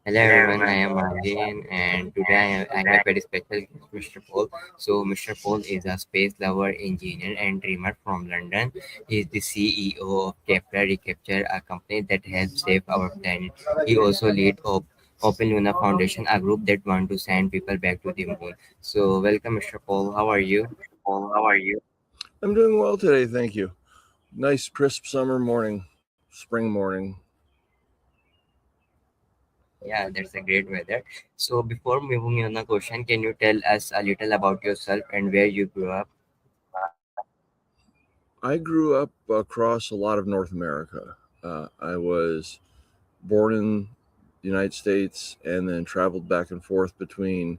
Hello everyone, I am Alyan and today I have a very special guest, Mr. Paul. So Mr. Paul is a space lover, engineer and dreamer from London. He is the CEO of Kepler ReCapture, a company that helps save our planet. He also leads OpenLuna Foundation, a group that wants to send people back to the moon. So welcome Mr. Paul, how are you? Paul, how are you? I'm doing well today, thank you. Nice, crisp summer morning, spring morning. Yeah, that's a great weather. So before moving on the question, can you tell us a little about yourself and where you grew up? I grew up across a lot of North America. I was born in the United States and then traveled back and forth between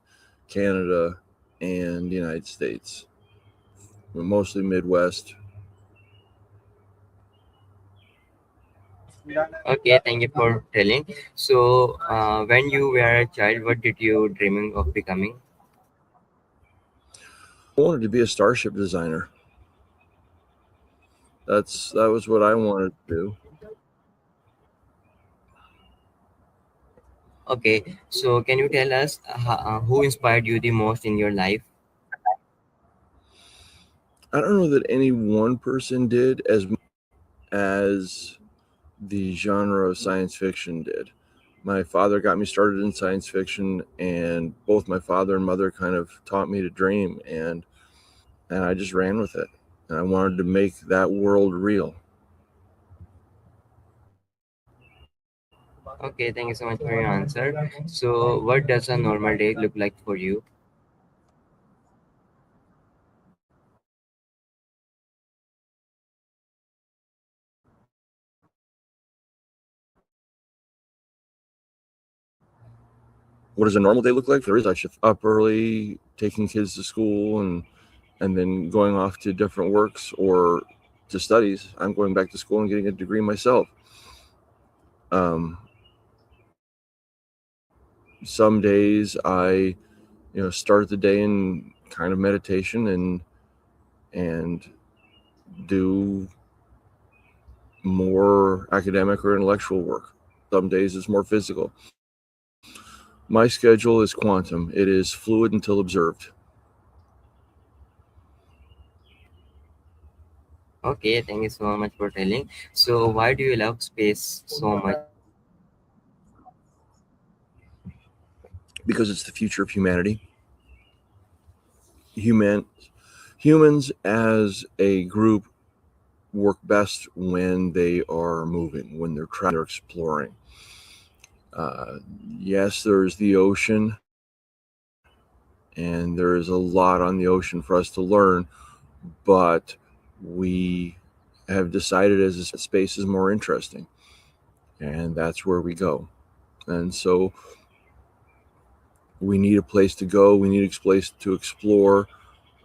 Canada and the United States, mostly Midwest. Okay, thank you for telling. So, when you were a child, what did you dreaming of becoming? I wanted to be a starship designer. That was what I wanted to do. Okay, so can you tell us who inspired you the most in your life? I don't know that any one person did as the genre of science fiction did. My father got me started in science fiction, and both my father and mother kind of taught me to dream, and I just ran with it. And I wanted to make that world real. Okay, thank you so much for your answer. So, what does a normal day look like for you? What does a normal day look like? There is I should up early, taking kids to school, and then going off to different works or to studies. I'm going back to school and getting a degree myself. Um, some days I, start the day in kind of meditation and do more academic or intellectual work. Some days it's more physical. My schedule is quantum. It is fluid until observed. Okay, thank you so much for telling. So, why do you love space so much? Because it's the future of humanity. Human Humans as a group work best when they are moving, when they're traveling, they're exploring. Uh, yes, there's the ocean, and there is a lot on the ocean for us to learn, but we have decided as a space is more interesting, and that's where we go. And so we need a place to go, we need a place to explore.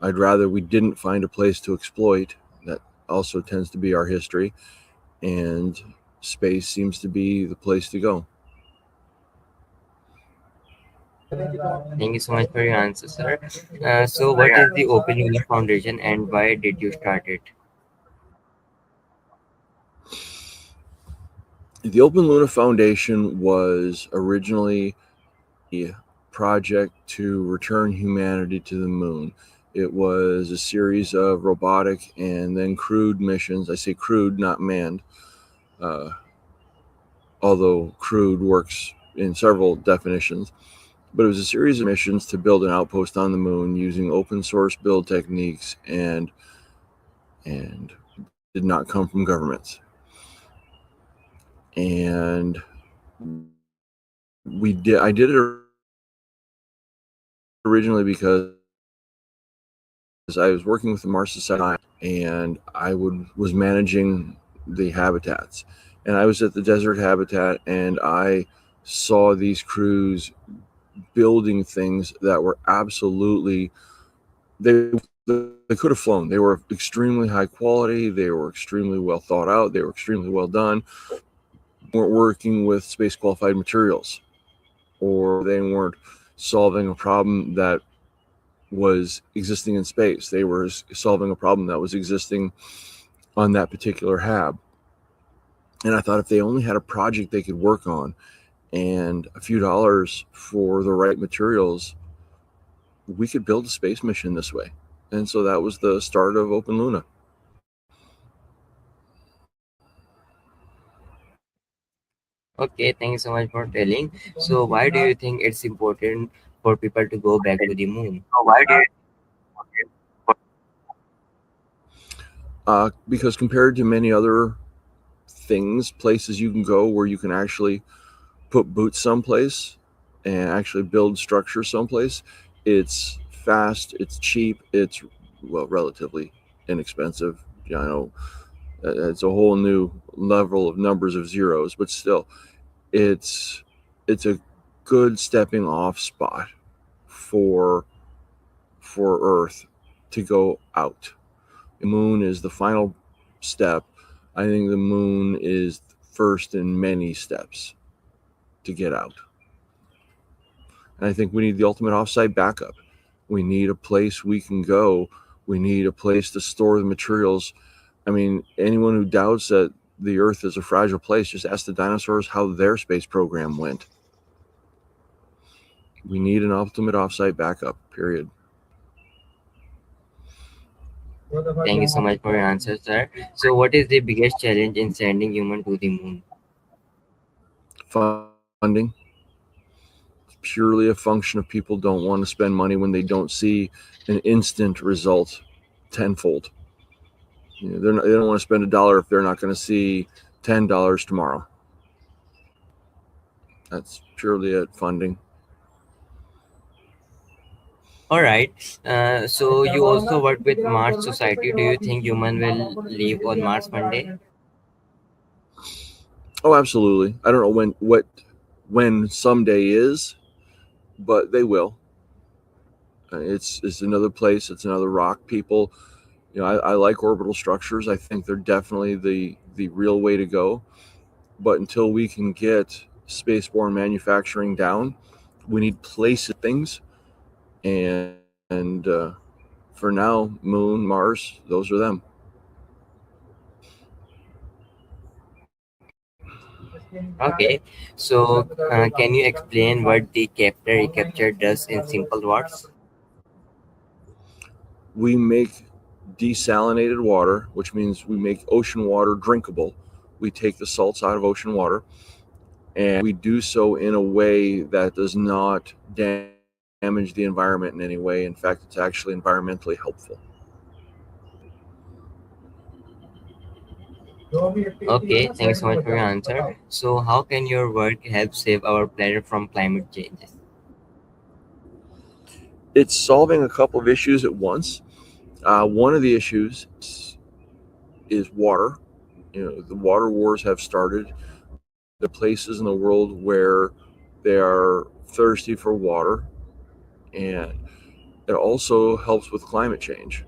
I'd rather we didn't find a place to exploit. That also tends to be our history, and space seems to be the place to go. Thank you so much for your answer, sir. So, what is the Open Union Foundation and why did you start it? The OpenLuna Foundation was originally a project to return humanity to the moon. It was a series of robotic and then crewed missions. I say crewed, not manned, uh, although crewed works in several definitions. But it was a series of missions to build an outpost on the moon using open source build techniques and did not come from governments. And I did it originally because I was working with the Mars Society and was managing the habitats. And I was at the desert habitat and I saw these crews building things that were absolutely they they could have flown. They were extremely high quality, they were extremely well thought out, they were extremely well done. Weren't working with space qualified materials, or they weren't solving a problem that was existing in space. They were solving a problem that was existing on that particular hab. And I thought if they only had a project they could work on and a few dollars for the right materials, we could build a space mission this way. And so that was the start of OpenLuna. Okay, thank you so much for telling. So, why do you think it's important for people to go back to the moon? Because compared to many other things, places you can go where you can actually put boots someplace and actually build structure someplace, it's fast, it's cheap, it's, well, relatively inexpensive. I know it's a whole new level of numbers of zeros, but still, it's it's a good stepping off spot for Earth to go out. The moon is the final step. I think the moon is first in many steps to get out. And I think we need the ultimate offsite backup. We need a place we can go. We need a place to store the materials. I mean, anyone who doubts that the Earth is a fragile place, just ask the dinosaurs how their space program went. We need an ultimate offsite backup, period. Thank you so much for your answer, sir. So, what is the biggest challenge in sending human to the moon? Funding. It's purely a function of people don't want to spend money when they don't see an instant result tenfold. They don't want to spend $1 if they're not going to see $10 tomorrow. That's purely it, funding. All right. So, you also work with Mars Society. Do you think human will live on Mars one day? Oh, absolutely. I don't know when someday is, but they will. It's another place. It's another rock. People, I like orbital structures. I think they're definitely the real way to go. But until we can get spaceborne manufacturing down, we need places things. And for now, Moon, Mars, those are them. Okay. So, can you explain what the Kepler ReCapture does in simple words? We make desalinated water, which means we make ocean water drinkable. We take the salts out of ocean water, and we do so in a way that does not damage the environment in any way. In fact, it's actually environmentally helpful. Okay, thank you so much for your answer. So, how can your work help save our planet from climate changes? It's solving a couple of issues at once. One of the issues is water. The water wars have started. The places in the world where they are thirsty for water, and it also helps with climate change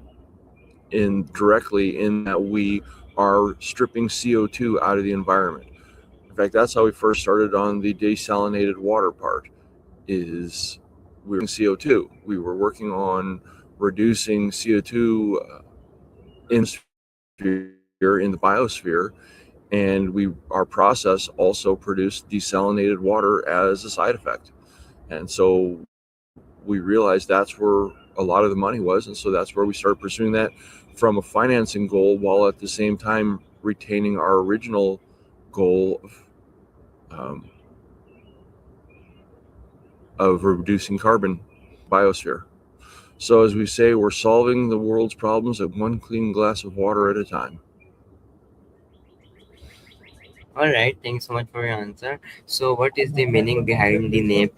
directly in that we are stripping CO2 out of the environment. In fact, that's how we first started on the desalinated water part. Is we were CO2. We were working on reducing CO2 in the biosphere, and our process also produced desalinated water as a side effect. And so we realized that's where a lot of the money was, and so that's where we started pursuing that from a financing goal, while at the same time retaining our original goal of reducing carbon biosphere. So as we say, we're solving the world's problems at one clean glass of water at a time. All right, thanks so much for your answer. So, what is the meaning behind the name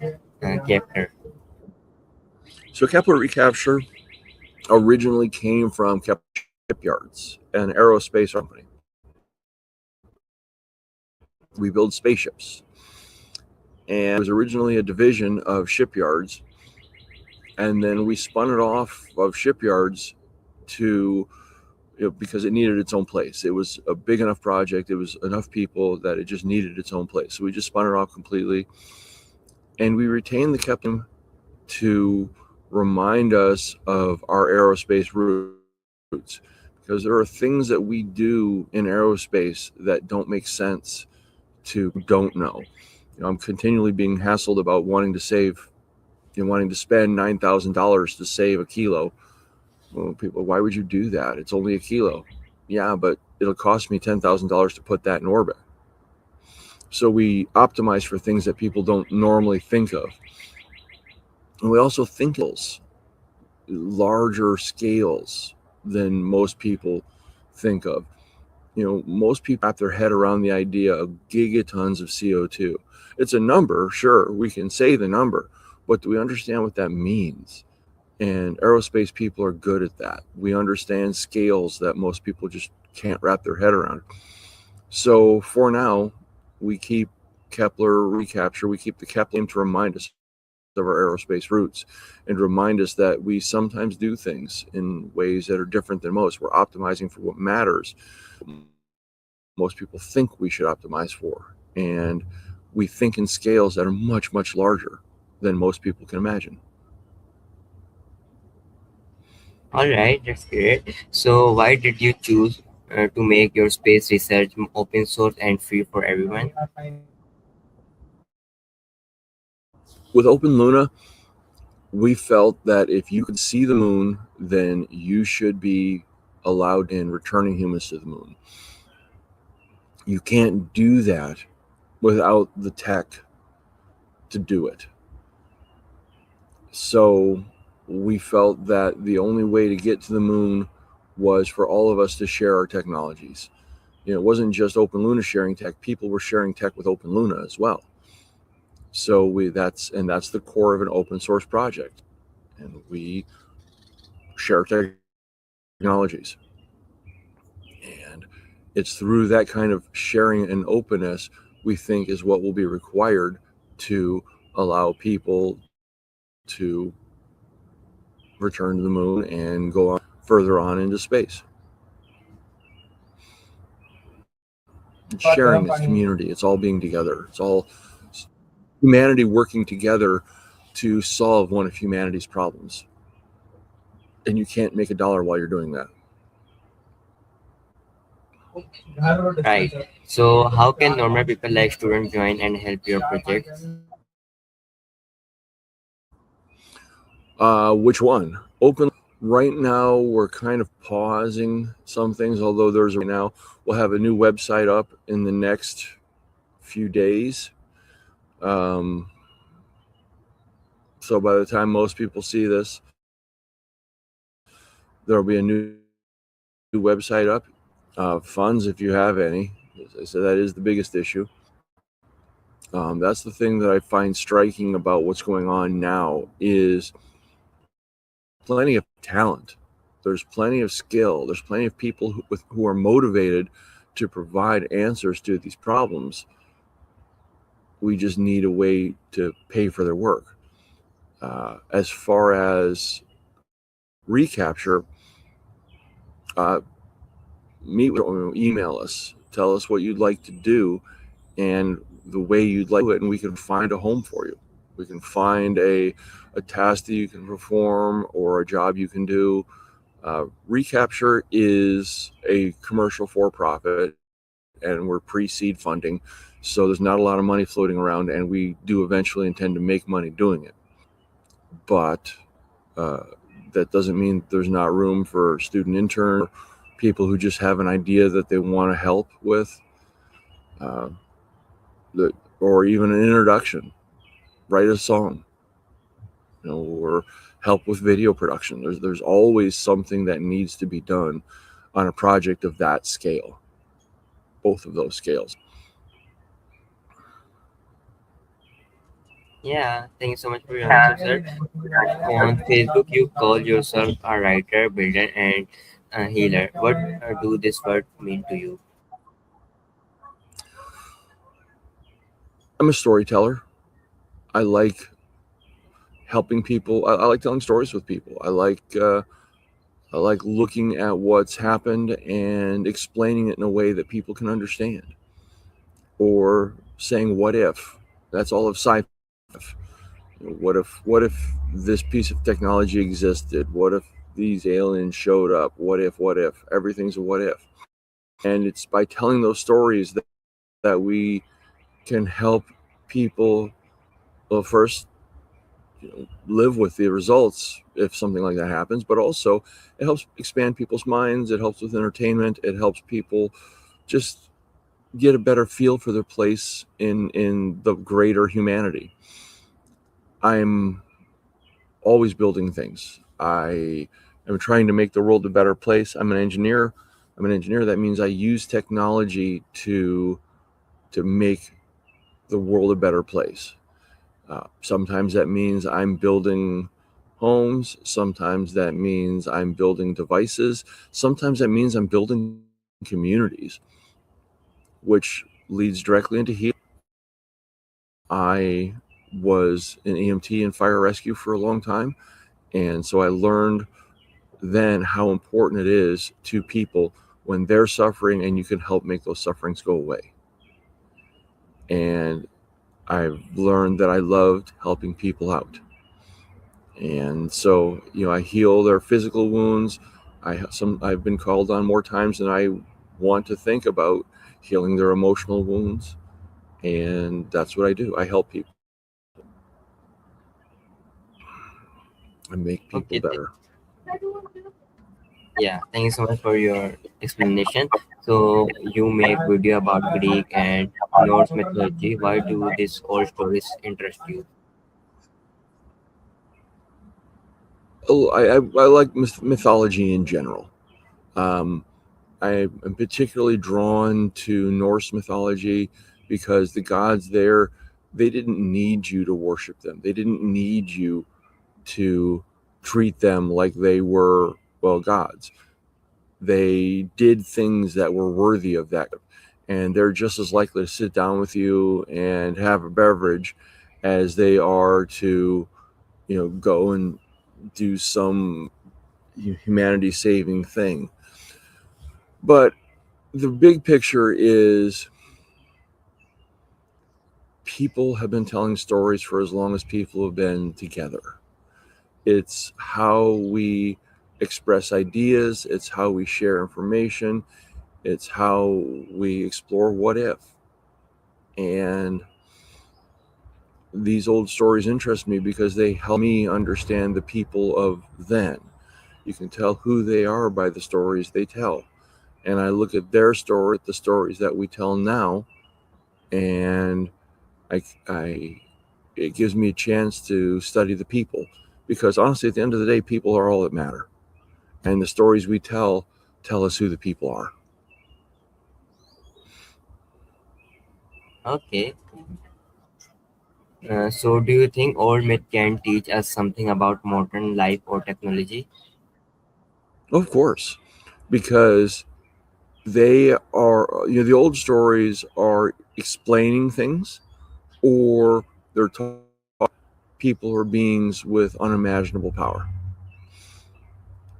Kepler? So Kepler ReCapture originally came from Kepler Shipyards, an aerospace company. We build spaceships. And it was originally a division of shipyards. And then we spun it off of shipyards to, because it needed its own place. It was a big enough project. It was enough people that it just needed its own place. So we just spun it off completely. And we retained the Kepler to remind us of our aerospace roots. Because there are things that we do in aerospace that don't make sense to don't know. I'm continually being hassled about wanting to save, wanting to spend $9,000 to save a kilo. Well, people, why would you do that? It's only a kilo. Yeah, but it'll cost me $10,000 to put that in orbit. So we optimize for things that people don't normally think of. And we also think larger scales than most people think of. Most people wrap their head around the idea of gigatons of CO2. It's a number, sure, we can say the number, but do we understand what that means? And aerospace people are good at that. We understand scales that most people just can't wrap their head around. So for now, we keep Kepler ReCapture, we keep the Kepler name to remind us of our aerospace roots and remind us that we sometimes do things in ways that are different than most. We're optimizing for what matters, most people think we should optimize for. And we think in scales that are much, much larger than most people can imagine. All right, that's great. So, why did you choose to make your space research open source and free for everyone? With OpenLuna, we felt that if you could see the moon, then you should be allowed in returning humans to the moon. You can't do that without the tech to do it. So we felt that the only way to get to the moon was for all of us to share our technologies. It wasn't just OpenLuna sharing tech; people were sharing tech with OpenLuna as well. So that's the core of an open source project, and we share technologies. And it's through that kind of sharing and openness we think is what will be required to allow people to return to the moon and go on further on into space. It's sharing, it's community, it's all being together. It's all humanity working together to solve one of humanity's problems. And you can't make a dollar while you're doing that. Right. So, how can normal people like students join and help your project? Which one? Open. Right now, we're kind of pausing some things, although there's right now, we'll have a new website up in the next few days. So by the time most people see this, there'll be a new website up. Funds, if you have any. As I said, that is the biggest issue. That's the thing that I find striking about what's going on now is plenty of talent. There's plenty of skill. There's plenty of people who are motivated to provide answers to these problems. We just need a way to pay for their work. As far as ReCapture, email us, tell us what you'd like to do and the way you'd like it, and we can find a home for you. We can find a task that you can perform or a job you can do. ReCapture is a commercial for-profit, and we're pre-seed funding, so there's not a lot of money floating around, and we do eventually intend to make money doing it. But that doesn't mean there's not room for student interns, people who just have an idea that they want to help with, or even an introduction, write a song, or help with video production. There's always something that needs to be done on a project of that scale, both of those scales. Yeah, thank you so much for your answer, sir. On Facebook, you call yourself a writer, builder, and a healer. What do this word mean to you? I'm a storyteller. I like helping people. I like telling stories with people. I like looking at what's happened and explaining it in a way that people can understand, or saying what if. That's all of sci-fi. What if this piece of technology existed? What if these aliens showed up? What if everything's a what if. And it's by telling those stories that we can help people, well, first, live with the results if something like that happens, but also it helps expand people's minds. It helps with entertainment. It helps people just get a better feel for their place in the greater humanity. I'm always building things. I am trying to make the world a better place. I'm an engineer. That means I use technology to make the world a better place. Sometimes that means I'm building homes. Sometimes that means I'm building devices. Sometimes that means I'm building communities, which leads directly into healing. I was an EMT in fire rescue for a long time. And so I learned then how important it is to people when they're suffering and you can help make those sufferings go away. And I've learned that I loved helping people out. And so, I heal their physical wounds. I've been called on more times than I want to think about healing their emotional wounds. And that's what I do. I help people. I make people Okay. better. Yeah, thank you so much for your explanation. So you make video about Greek and Norse mythology. Why do these old stories interest you? Oh, I like mythology in general. Um, I am particularly drawn to Norse mythology because the gods there, they didn't need you to worship them. They didn't need you to treat them like they were, well, gods. They did things that were worthy of that. And they're just as likely to sit down with you and have a beverage as they are to, go and do some humanity saving thing. But the big picture is people have been telling stories for as long as people have been together. It's how we express ideas, it's how we share information, it's how we explore what if. And these old stories interest me because they help me understand the people of then. You can tell who they are by the stories they tell. And I look at their story, the stories that we tell now, and I it gives me a chance to study the people, because honestly, at the end of the day, people are all that matter, and the stories we tell us who the people are. Okay. So do you think old myth can teach us something about modern life or technology? Of course, because they are, the old stories are explaining things, or they're talking people or beings with unimaginable power,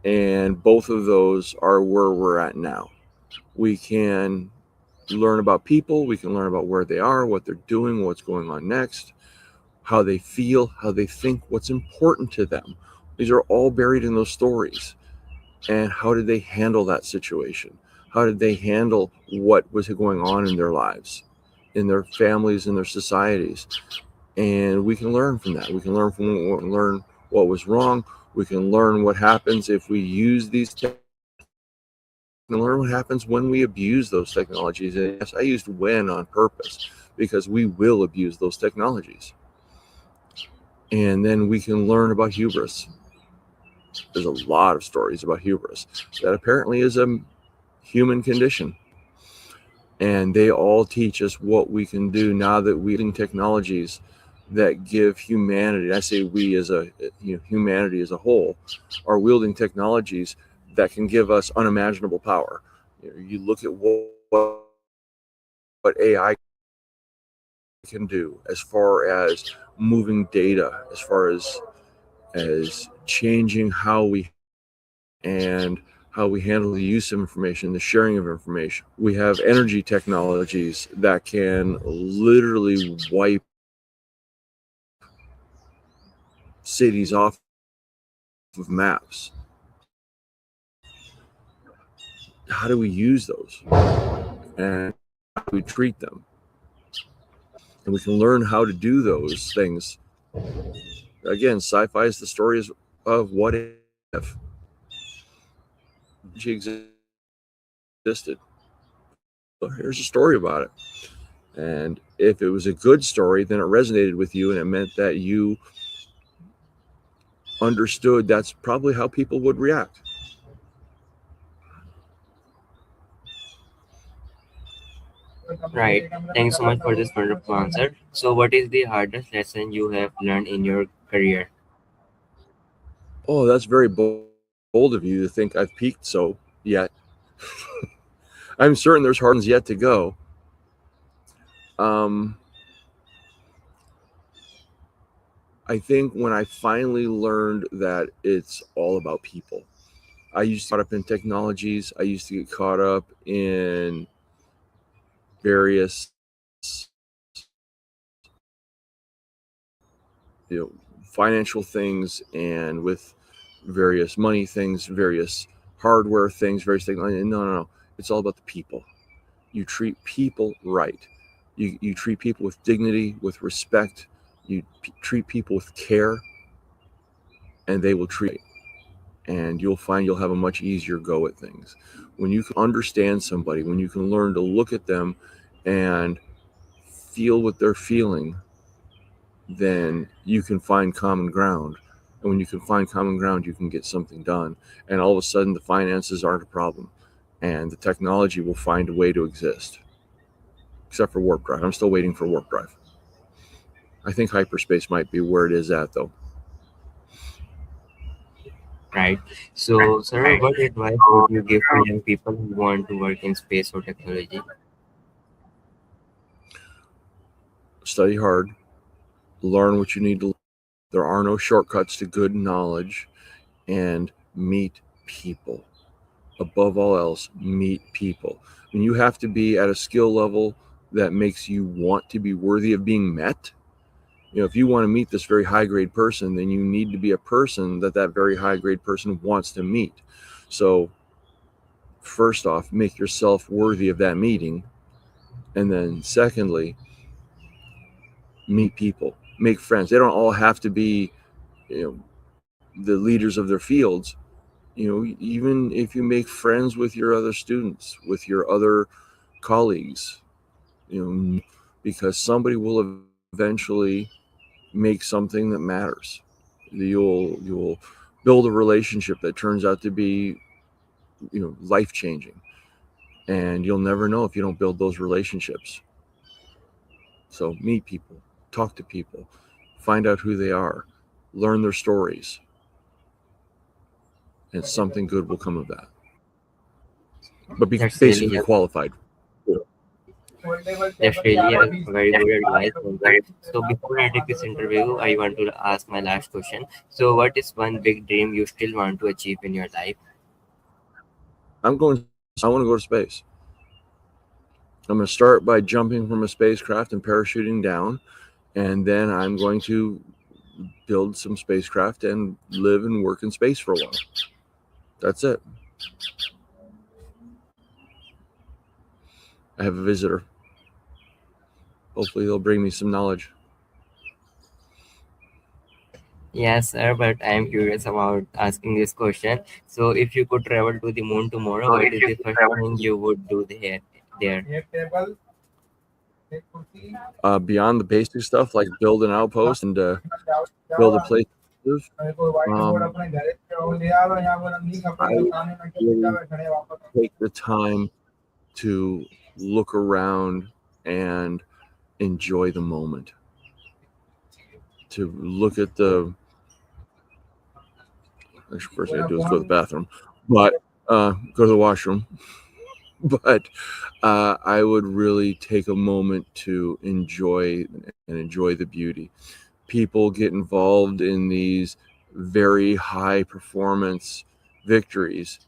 and both of those are where we're at now. We can learn about people, we can learn about where they are, what they're doing, what's going on next, how they feel, how they think, what's important to them. These are all buried in those stories. And how did they handle that situation? How did they handle what was going on in their lives, in their families, in their societies? And we can learn from that. We can learn what was wrong. We can learn what happens if we use these and learn what happens when we abuse those technologies. And yes, I used when on purpose because we will abuse those technologies. And then we can learn about hubris. There's a lot of stories about hubris that apparently is a human condition. And they all teach us what we can do now that we're using technologies that give humanity, I say we as humanity as a whole, are wielding technologies that can give us unimaginable power. You look at what AI can do as far as moving data, as far as changing how we and how we handle the use of information, the sharing of information. We have energy technologies that can literally wipe cities off of maps. How do we use those? And how do we treat them? and we can learn how to do those things. Again, sci-fi is the story of what if she existed. So here's a story about it. And if it was a good story, then it resonated with you, and it meant that you understood that's probably how people would react. Right. Thanks so much for this wonderful answer. So, what is the hardest lesson you have learned in your career? Oh, that's very bold of you to think I've peaked so yet. I'm certain there's hard ones yet to go. Um, I think when I finally learned that it's all about people. I used to get caught up in technologies. I used to get caught up in various, financial things, and with various money things, various hardware things, various things. No. It's all about the people. You treat people right. You treat people with dignity, with respect. You treat people with care, and they will treat you. And you'll find you'll have a much easier go at things. When you can understand somebody, when you can learn to look at them and feel what they're feeling, then you can find common ground. And when you can find common ground, you can get something done. And all of a sudden, the finances aren't a problem. And the technology will find a way to exist. Except for warp drive. I'm still waiting for warp drive. I think hyperspace might be where it is at, though. Right. So, sir, what advice would you give to young people who want to work in space or technology? Study hard, learn what you need to learn. There are no shortcuts to good knowledge, and meet people. Above all else, meet people. And you have to be at a skill level that makes you want to be worthy of being met. If you want to meet this very high grade person, then you need to be a person that very high grade person wants to meet. So, first off, make yourself worthy of that meeting. And then, secondly, meet people, make friends. They don't all have to be, the leaders of their fields. Even if you make friends with your other students, with your other colleagues, because somebody will eventually make something that matters. You'll build a relationship that turns out to be, life changing, and you'll never know if you don't build those relationships. So meet people, talk to people, find out who they are, learn their stories, and something good will come of that. But be That's really basically helpful. qualified. That's really a very good advice from you. So, before I take this interview, I want to ask my last question. So, what is one big dream you still want to achieve in your life? I want to go to space. I'm going to start by jumping from a spacecraft and parachuting down, and then I'm going to build some spacecraft and live and work in space for a while. That's it. I have a visitor. Hopefully, they'll bring me some knowledge. Yes, sir, but I am curious about asking this question. So, if you could travel to the moon tomorrow, what is the first thing you would do there? Beyond the basic stuff like build an outpost and build a place to live, I would really take the time to look around and enjoy the moment. To look at the actually, first thing I do is go to the bathroom, but go to the washroom. But I would really take a moment to enjoy the beauty. People get involved in these very high performance victories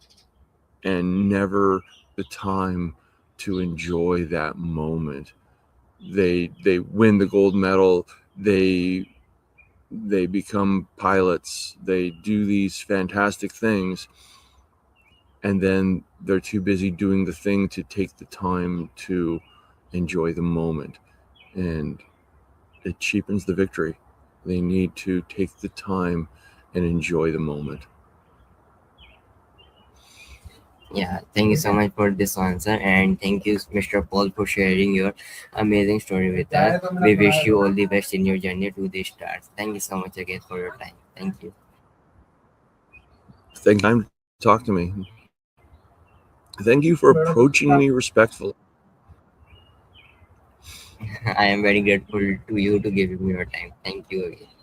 and never the time to enjoy that moment. They win the gold medal. They become pilots. They do these fantastic things, and then they're too busy doing the thing to take the time to enjoy the moment. And it cheapens the victory. They need to take the time and enjoy the moment. Yeah, thank you so much for this answer, and thank you, Mr. Paul, for sharing your amazing story with us. We wish you all the best in your journey to the stars. Thank you so much again for your time. Thank you. Thank you for time to talk to me. Thank you for approaching me respectfully. I am very grateful to you to give me your time. Thank you again.